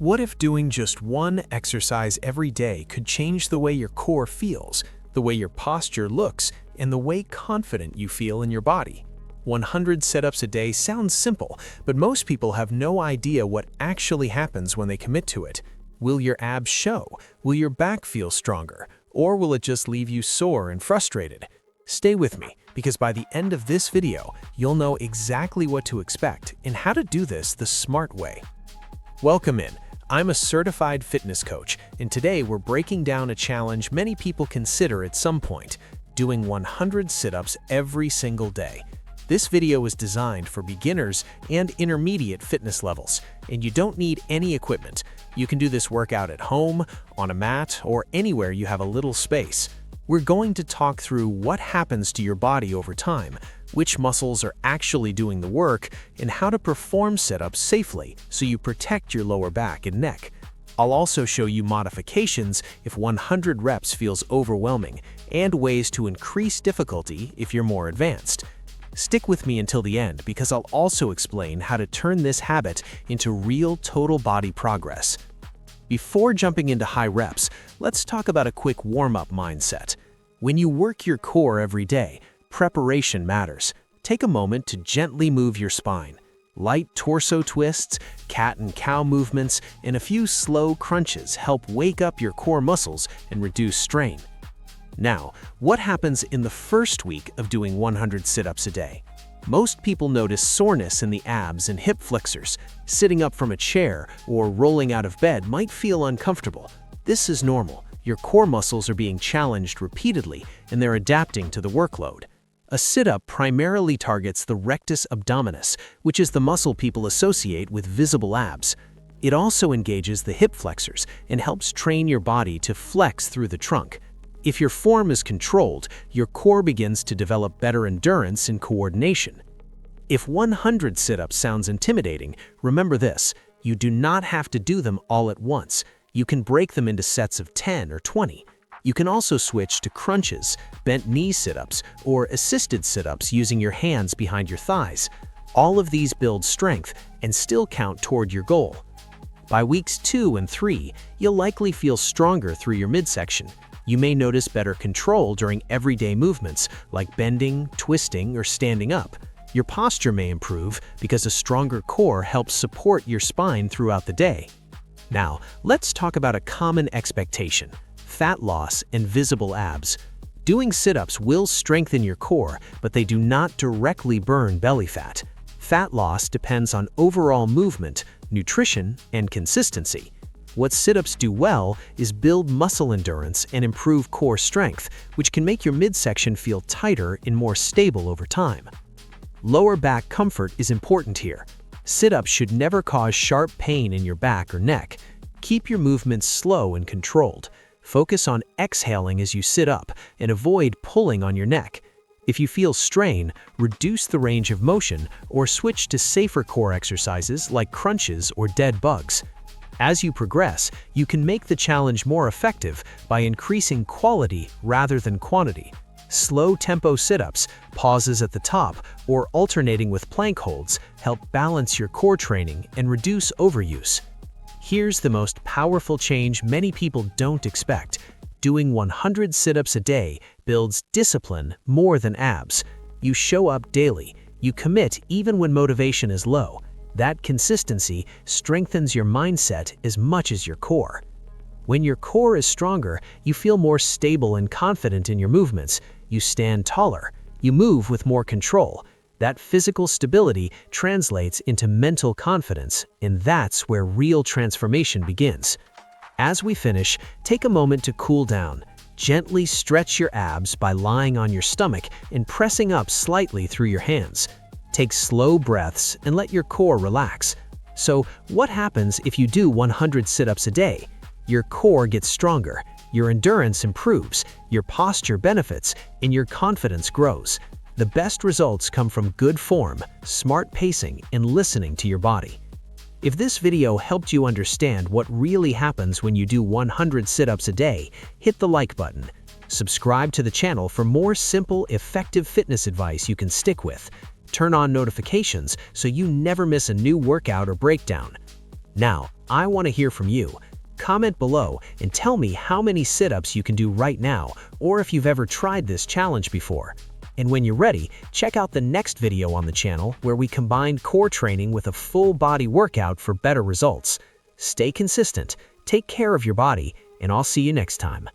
What if doing just one exercise every day could change the way your core feels, the way your posture looks, and the way confident you feel in your body? 100 sit-ups a day sounds simple, but most people have no idea what actually happens when they commit to it. Will your abs show? Will your back feel stronger? Or will it just leave you sore and frustrated? Stay with me, because by the end of this video, you'll know exactly what to expect and how to do this the smart way. Welcome in. I'm a certified fitness coach, and today we're breaking down a challenge many people consider at some point: doing 100 sit-ups every single day. This video is designed for beginners and intermediate fitness levels, and you don't need any equipment. You can do this workout at home, on a mat, or anywhere you have a little space. We're going to talk through what happens to your body over time, which muscles are actually doing the work, and how to perform sit-ups safely so you protect your lower back and neck. I'll also show you modifications if 100 reps feels overwhelming, and ways to increase difficulty if you're more advanced. Stick with me until the end, because I'll also explain how to turn this habit into real total body progress. Before jumping into high reps, let's talk about a quick warm-up mindset. When you work your core every day, preparation matters. Take a moment to gently move your spine. Light torso twists, cat and cow movements, and a few slow crunches help wake up your core muscles and reduce strain. Now, what happens in the first week of doing 100 sit-ups a day? Most people notice soreness in the abs and hip flexors. Sitting up from a chair or rolling out of bed might feel uncomfortable. This is normal. Your core muscles are being challenged repeatedly, and they're adapting to the workload. A sit-up primarily targets the rectus abdominis, which is the muscle people associate with visible abs. It also engages the hip flexors and helps train your body to flex through the trunk. If your form is controlled, your core begins to develop better endurance and coordination. If 100 sit-ups sounds intimidating, remember this: you do not have to do them all at once. You can break them into sets of 10 or 20. You can also switch to crunches, bent knee sit-ups, or assisted sit-ups using your hands behind your thighs. All of these build strength and still count toward your goal. By weeks 2 and 3, you'll likely feel stronger through your midsection. You may notice better control during everyday movements like bending, twisting, or standing up. Your posture may improve because a stronger core helps support your spine throughout the day. Now, let's talk about a common expectation: fat loss and visible abs. Doing sit-ups will strengthen your core, but they do not directly burn belly fat. Fat loss depends on overall movement, nutrition, and consistency. What sit-ups do well is build muscle endurance and improve core strength, which can make your midsection feel tighter and more stable over time. Lower back comfort is important here. Sit-ups should never cause sharp pain in your back or neck. Keep your movements slow and controlled. Focus on exhaling as you sit up and avoid pulling on your neck. If you feel strain, reduce the range of motion or switch to safer core exercises like crunches or dead bugs. As you progress, you can make the challenge more effective by increasing quality rather than quantity. Slow tempo sit-ups, pauses at the top, or alternating with plank holds help balance your core training and reduce overuse. Here's the most powerful change many people don't expect: doing 100 sit-ups a day builds discipline more than abs. You show up daily. You commit even when motivation is low. That consistency strengthens your mindset as much as your core. When your core is stronger, you feel more stable and confident in your movements. You stand taller. You move with more control. That physical stability translates into mental confidence, and that's where real transformation begins. As we finish, take a moment to cool down. Gently stretch your abs by lying on your stomach and pressing up slightly through your hands. Take slow breaths and let your core relax. So, what happens if you do 100 sit-ups a day? Your core gets stronger, your endurance improves, your posture benefits, and your confidence grows. The best results come from good form, smart pacing, and listening to your body. If this video helped you understand what really happens when you do 100 sit-ups a day, hit the like button. Subscribe to the channel for more simple, effective fitness advice you can stick with. Turn on notifications so you never miss a new workout or breakdown. Now, I want to hear from you. Comment below and tell me how many sit-ups you can do right now, or if you've ever tried this challenge before. And when you're ready, check out the next video on the channel where we combine core training with a full body workout for better results. Stay consistent, take care of your body, and I'll see you next time.